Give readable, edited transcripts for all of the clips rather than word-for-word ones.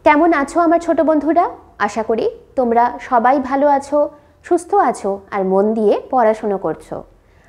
কেমন আছো আমার ছোট বন্ধুরা? আশা করি তোমরা সবাই ভালো আছো, সুস্থ আছো আর মন দিয়ে পড়াশোনা করছো।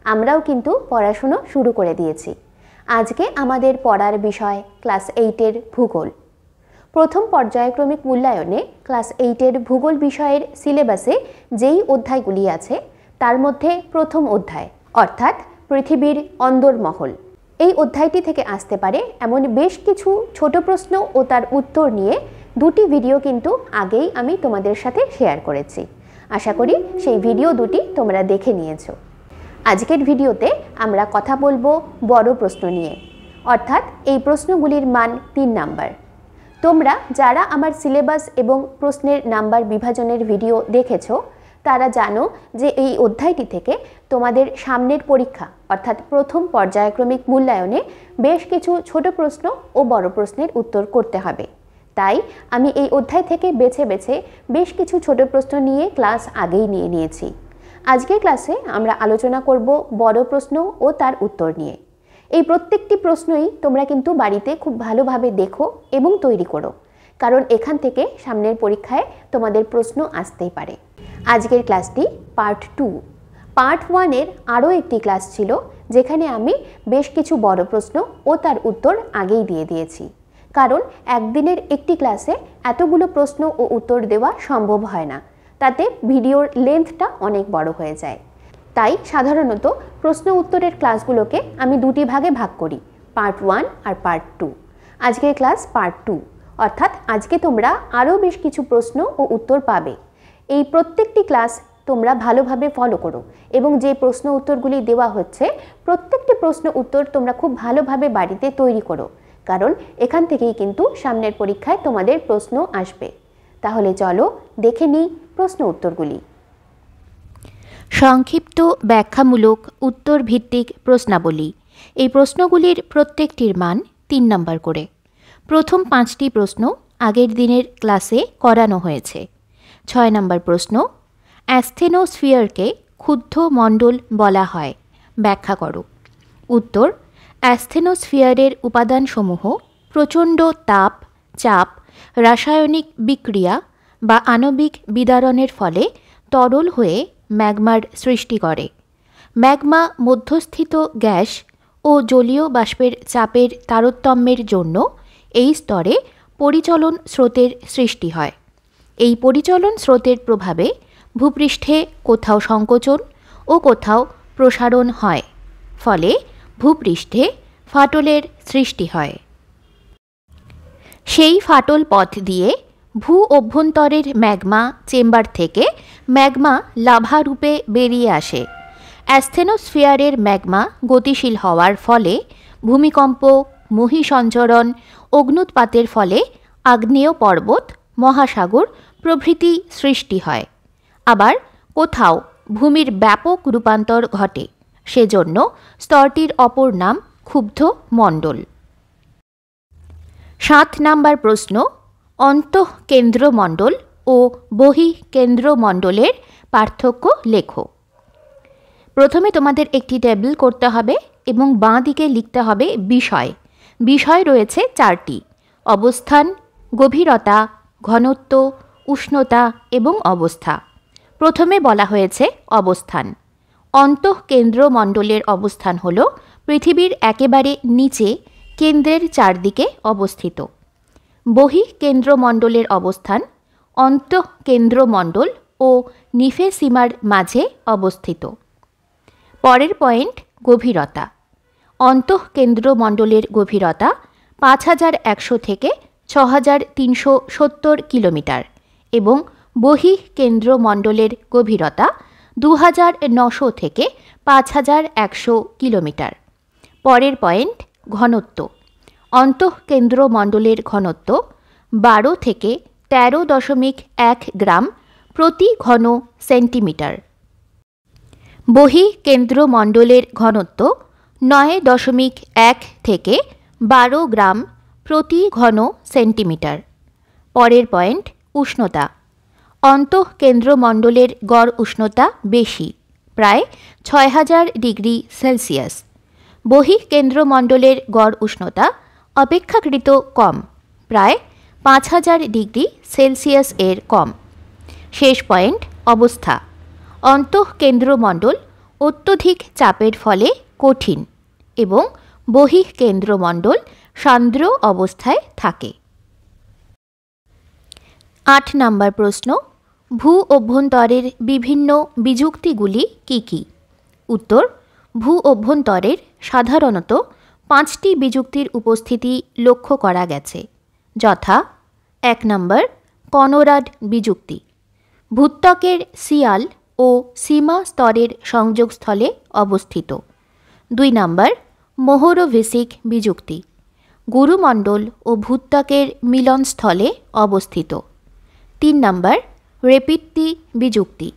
আমরাও কিন্তু পড়াশোনা শুরু করে দিয়েছি। আজকে আমাদের পড়ার বিষয় ক্লাস 8-এর ভূগোল। প্রথম পর্যায়ক্রমিক মূল্যায়নে ক্লাস 8-এর ভূগোল বিষয়ের সিলেবাসে যেই অধ্যায়গুলি আছে তার মধ্যে প্রথম অধ্যায় অর্থাৎ পৃথিবীর অন্দরমহল। এই অধ্যায়টি থেকে আসতে পারে এমন বেশ কিছু ছোট প্রশ্ন ও তার উত্তর নিয়ে দুটি ভিডিও কিন্তু আগেই আমি তোমাদের সাথে শেয়ার করেছি। আশা করি সেই ভিডিও দুটি তোমরা দেখে নিয়েছো। আজকের ভিডিওতে আমরা কথা বলবো বড় প্রশ্ন নিয়ে, অর্থাৎ এই প্রশ্নগুলির মান 3 নাম্বার। তোমরা যারা আমার সিলেবাস এবং প্রশ্নের নাম্বার বিভাজনের ভিডিও দেখেছো তারা জানো যে এই অধ্যায়টি থেকে তোমাদের সামনের পরীক্ষা অর্থাৎ প্রথম পর্যায়ক্রমিক মূল্যায়নে বেশ কিছু ছোট প্রশ্ন ও বড় প্রশ্নের উত্তর করতে হবে। তাই আমি এই অধ্যায় থেকে বেছে বেছে বেশ কিছু ছোট প্রশ্ন নিয়ে ক্লাস আগেই নিয়ে নিয়েছি। আজকের ক্লাসে আমরা আলোচনা করব বড় প্রশ্ন ও তার উত্তর নিয়ে। এই প্রত্যেকটি প্রশ্নই তোমরা কিন্তু বাড়িতে খুব ভালোভাবে দেখো এবং তৈরি করো, কারণ এখান থেকে সামনের পরীক্ষায় তোমাদের প্রশ্ন আসতেই পারে। আজকের ক্লাসটি পার্ট 2। পার্ট 1-এর আরও একটি ক্লাস ছিল যেখানে আমি বেশ কিছু বড় প্রশ্ন ও তার উত্তর আগেই দিয়ে দিয়েছি, কারণ একদিনের একটি ক্লাসে এতগুলো প্রশ্ন ও উত্তর দেওয়া সম্ভব হয় না, তাতে ভিডিওর লেন্থটা অনেক বড় হয়ে যায়। তাই সাধারণত প্রশ্ন উত্তরের ক্লাসগুলোকে আমি দুটি ভাগে ভাগ করি, পার্ট 1 আর পার্ট 2। আজকের ক্লাস পার্ট 2, অর্থাৎ আজকে তোমরা আরও বেশ কিছু প্রশ্ন ও উত্তর পাবে। এই প্রত্যেকটি ক্লাস তোমরা ভালোভাবে ফলো করো এবং যে প্রশ্ন উত্তরগুলি দেওয়া হচ্ছে প্রত্যেকটি প্রশ্ন উত্তর তোমরা খুব ভালোভাবে বাড়িতে তৈরি করো, কারণ এখান থেকেই কিন্তু সামনের পরীক্ষায় তোমাদের প্রশ্ন আসবে। তাহলে চলো দেখে নিই প্রশ্ন উত্তরগুলি। সংক্ষিপ্ত ব্যাখ্যামূলক উত্তর ভিত্তিক প্রশ্নাবলী। এই প্রশ্নগুলির প্রত্যেকটির মান 3 নম্বর করে। প্রথম 5টি প্রশ্ন আগের দিনের ক্লাসে করানো হয়েছে। 6 নম্বর প্রশ্ন, অ্যাস্থেনোস্ফিয়ারকে ক্ষুদ্র মণ্ডল বলা হয়, ব্যাখ্যা করো। উত্তর, অ্যাস্থেনোস্ফিয়ারের উপাদানসমূহ প্রচণ্ড তাপ, চাপ, রাসায়নিক বিক্রিয়া বা আণবিক বিদারণের ফলে তরল হয়ে ম্যাগমার সৃষ্টি করে। ম্যাগমা মধ্যস্থিত গ্যাস ও জলীয় বাষ্পের চাপের তারতম্যের জন্য এই স্তরে পরিচলন স্রোতের সৃষ্টি হয়। এই পরিচলন স্রোতের প্রভাবে ভূপৃষ্ঠে কোথাও সংকোচন ও কোথাও প্রসারণ হয়, ফলে ভূপৃষ্ঠে ফাটলের সৃষ্টি হয়। সেই ফাটল পথ দিয়ে ভূ অভ্যন্তরের ম্যাগমা চেম্বার থেকে ম্যাগমা লাভা রূপে বেরিয়ে আসে। অ্যাস্থেনোস্ফিয়ারের ম্যাগমা গতিশীল হওয়ার ফলে ভূমিকম্প, মহীসঞ্চরণ, অগ্ন্যুৎপাতের ফলে আগ্নেয় পর্বত, মহাসাগর প্রভৃতি সৃষ্টি হয়। আবার কোথাও ভূমির ব্যাপক রূপান্তর ঘটে, সেজন্য স্তরটির অপর নাম ক্ষুব্ধ মণ্ডল। 7 নম্বর প্রশ্ন, অন্তঃকেন্দ্রমণ্ডল ও বহিঃকেন্দ্রমণ্ডলের পার্থক্য লেখো। প্রথমে তোমাদের একটি টেবিল করতে হবে এবং বাঁ দিকে লিখতে হবে বিষয়। বিষয় রয়েছে 4টি: অবস্থান, গভীরতা, ঘনত্ব, উষ্ণতা এবং অবস্থা। প্রথমে বলা হয়েছে অবস্থান। অন্তঃকেন্দ্রমণ্ডলের অবস্থান হল পৃথিবীর একেবারে নিচে কেন্দ্রের চারদিকে অবস্থিত। বহিঃকেন্দ্রমণ্ডলের অবস্থান অন্তঃকেন্দ্রমণ্ডল ও নিফেসিমার মাঝে অবস্থিত। পরের পয়েন্ট, গভীরতা। অন্তঃকেন্দ্রমণ্ডলের গভীরতা 5100 থেকে 6370 কিলোমিটার এবং বহিঃকেন্দ্রমণ্ডলের গভীরতা 2900 থেকে 5100 কিলোমিটার। পরের পয়েন্ট, ঘনত্ব। অন্তঃকেন্দ্রমণ্ডলের ঘনত্ব 12 থেকে 13.1 গ্রাম প্রতি ঘন সেন্টিমিটার। বহিঃকেন্দ্রমণ্ডলের ঘনত্ব 9.1 থেকে 12 গ্রাম প্রতি ঘন সেন্টিমিটার। পরের পয়েন্ট, উষ্ণতা। অন্তঃকেন্দ্রমণ্ডলের গড় উষ্ণতা বেশি, প্রায় 6000 ডিগ্রি সেলসিয়াস। বহিঃকেন্দ্রমণ্ডলের গড় উষ্ণতা অপেক্ষাকৃত কম, প্রায় 5000 ডিগ্রি সেলসিয়াস এর কম। শেষ পয়েন্ট, অবস্থা। অন্তঃকেন্দ্রমণ্ডল অত্যধিক চাপের ফলে কঠিন এবং বহিঃকেন্দ্রমণ্ডল সান্দ্র অবস্থায় থাকে। 8 নম্বর প্রশ্ন, ভূ অভ্যন্তরের বিভিন্ন বিযুক্তিগুলি কি কি? উত্তর, ভূ অভ্যন্তরের সাধারণত 5টি বিযুক্তির উপস্থিতি লক্ষ্য করা গেছে, যথা 1 নম্বর কনোরাড বিযুক্তি, ভূত্বকের সিয়াল ও সীমা স্তরের সংযোগস্থলে অবস্থিত। 2 নম্বর মোহরোভিসিক বিযুক্তি, গুরুমণ্ডল ও ভূত্বকের মিলনস্থলে অবস্থিত। 3 নম্বর রেপিত্তি বিযুক্তি,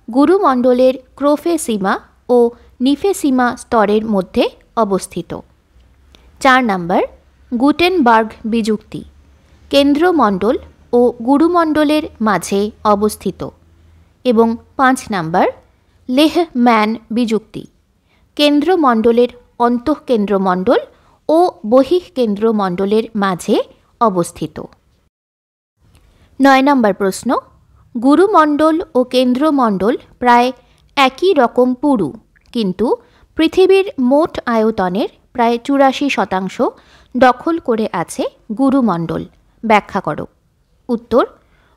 গুরুমণ্ডলের ক্রোফেসীমা ও নিফেসীমা স্তরের মধ্যে অবস্থিত। 4 নম্বর গুটেনবার্গ বিযুক্তি, কেন্দ্রমণ্ডল ও গুরুমণ্ডলের মাঝে অবস্থিত। এবং 5 নম্বর লেহম্যান বিযুক্তি, কেন্দ্রমণ্ডলের অন্তঃকেন্দ্রমণ্ডল ও বহিঃকেন্দ্রমণ্ডলের মাঝে অবস্থিত। 9 নম্বর প্রশ্ন, গুরুমণ্ডল ও কেন্দ্রমণ্ডল প্রায় একই রকম পুরু, কিন্তু পৃথিবীর মোট আয়তনের প্রায় 84% দখল করে আছে গুরুমণ্ডল, ব্যাখ্যা করো। উত্তর,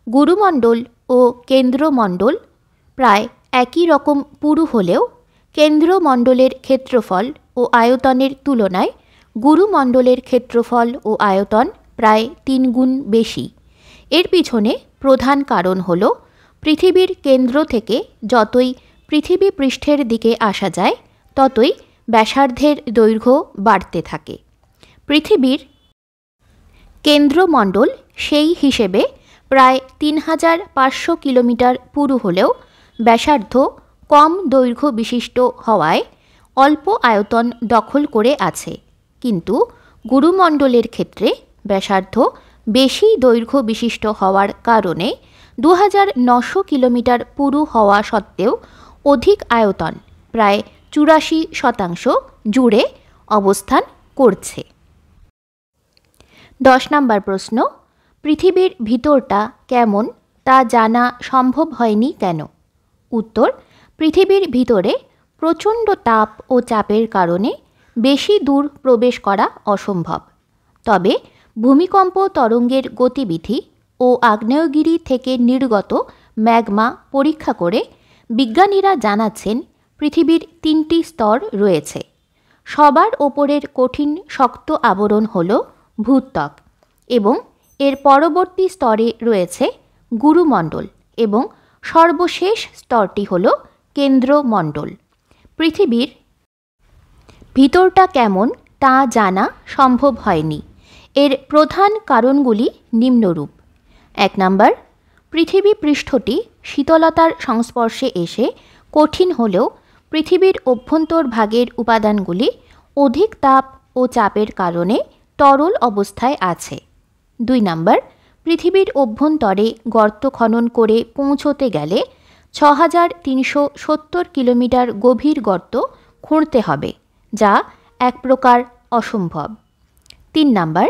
গুরুমণ্ডল ও কেন্দ্রমণ্ডল প্রায় একই রকম পুরু হলেও কেন্দ্রমণ্ডলের ক্ষেত্রফল ও আয়তনের তুলনায় গুরুমণ্ডলের ক্ষেত্রফল ও আয়তন প্রায় 3 গুণ বেশি। এর পিছনে প্রধান কারণ হল পৃথিবীর কেন্দ্র থেকে যতই পৃথিবী পৃষ্ঠের দিকে আসা যায় ততই ব্যাসার্ধের দৈর্ঘ্য বাড়তে থাকে। পৃথিবীর কেন্দ্রমণ্ডল সেই হিসেবে প্রায় 3500 কিলোমিটার পুরু হলেও ব্যাসার্ধ কম দৈর্ঘ্য বিশিষ্ট হওয়ায় অল্প আয়তন দখল করে আছে, কিন্তু গুরুমণ্ডলের ক্ষেত্রে ব্যাসার্ধ বেশি দৈর্ঘ্য বিশিষ্ট হওয়ার কারণে 2900 কিলোমিটার পুরু হওয়া সত্ত্বেও অধিক আয়তন প্রায় 84% জুড়ে অবস্থান করছে। 10 নম্বর প্রশ্ন, পৃথিবীর ভিতরটা কেমন তা জানা সম্ভব হয়নি কেন? উত্তর, পৃথিবীর ভিতরে প্রচণ্ড তাপ ও চাপের কারণে বেশি দূর প্রবেশ করা অসম্ভব। তবে ভূমিকম্প তরঙ্গের গতিবিধি ও আগ্নেয়গিরি থেকে নির্গত ম্যাগমা পরীক্ষা করে বিজ্ঞানীরা জানাচ্ছেন পৃথিবীর 3টি স্তর রয়েছে। সবার ওপরের কঠিন শক্ত আবরণ হল ভূত্বক এবং এর পরবর্তী স্তরে রয়েছে গুরুমণ্ডল এবং সর্বশেষ স্তরটি হল কেন্দ্রমণ্ডল। পৃথিবীর ভিতরটা কেমন তা জানা সম্ভব হয়নি। এর প্রধান কারণগুলি নিম্নরূপ। 1 নম্বর, পৃথিবী পৃষ্ঠটি শীতলতার সংস্পর্শে এসে কঠিন হলেও পৃথিবীর অভ্যন্তরভাগের উপাদানগুলি অধিক তাপ ও চাপের কারণে তরল অবস্থায় আছে। 2 নম্বর, পৃথিবীর অভ্যন্তরে গর্ত খনন করে পৌঁছতে গেলে 6370 কিলোমিটার গভীর গর্ত খুঁড়তে হবে, যা এক প্রকার অসম্ভব। 3 নম্বর,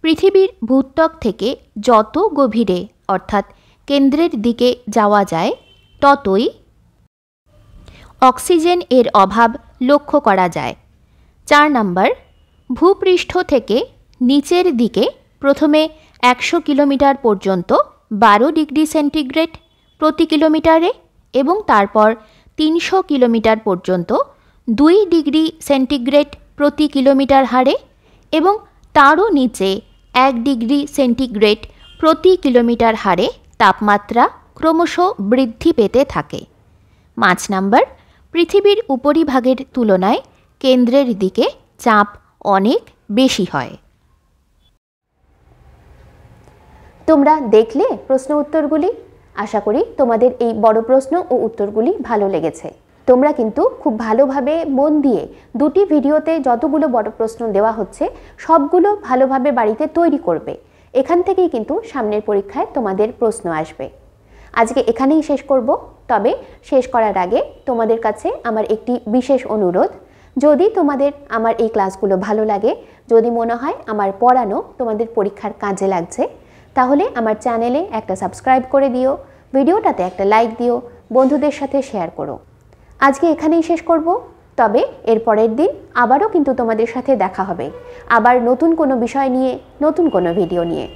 পৃথিবীর ভূত্বক থেকে যত গভীরে অর্থাৎ কেন্দ্রের দিকে যাওয়া যায় ততই অক্সিজেন এর অভাব লক্ষ্য করা যায়। 4 নম্বর, ভূপৃষ্ঠ থেকে নিচের দিকে প্রথমে 100 কিলোমিটার পর্যন্ত 12 ডিগ্রি সেন্টিগ্রেড প্রতি কিলোমিটারে এবং তারপর 300 কিলোমিটার পর্যন্ত 2 ডিগ্রি সেন্টিগ্রেড প্রতি কিলোমিটার হারে এবং তারও নিচে 1 ডিগ্রি সেন্টিগ্রেড প্রতি কিলোমিটার হারে তাপমাত্রা ক্রমশ বৃদ্ধি পেতে থাকে। 5 নম্বর, পৃথিবীর উপরিভাগের তুলনায় কেন্দ্রের দিকে চাপ অনেক বেশি হয়। তোমরা দেখলে প্রশ্ন উত্তরগুলি? আশা করি তোমাদের এই বড় প্রশ্ন ও উত্তরগুলি ভালো লেগেছে। তোমরা কিন্তু খুব ভালোভাবে মন দিয়ে 2টি ভিডিওতে যতগুলো বড় প্রশ্ন দেওয়া হচ্ছে সবগুলো ভালোভাবে বাড়িতে তৈরি করবে। এখান থেকেই কিন্তু সামনের পরীক্ষায় তোমাদের প্রশ্ন আসবে। আজকে এখানেই শেষ করব। তবে শেষ করার আগে তোমাদের কাছে আমার একটি বিশেষ অনুরোধ, যদি তোমাদের আমার এই ক্লাসগুলো ভালো লাগে, যদি মনে হয় আমার পড়ানো তোমাদের পরীক্ষার কাজে লাগছে, তাহলে আমার চ্যানেলে একটা সাবস্ক্রাইব করে দিও, ভিডিওটাতে একটা লাইক দিও, বন্ধুদের সাথে শেয়ার করো। আজকে এখানেই শেষ করব, তবে এর পরের দিন আবারও কিন্তু তোমাদের সাথে দেখা হবে, আবার নতুন কোনো বিষয় নিয়ে, নতুন কোনো ভিডিও নিয়ে।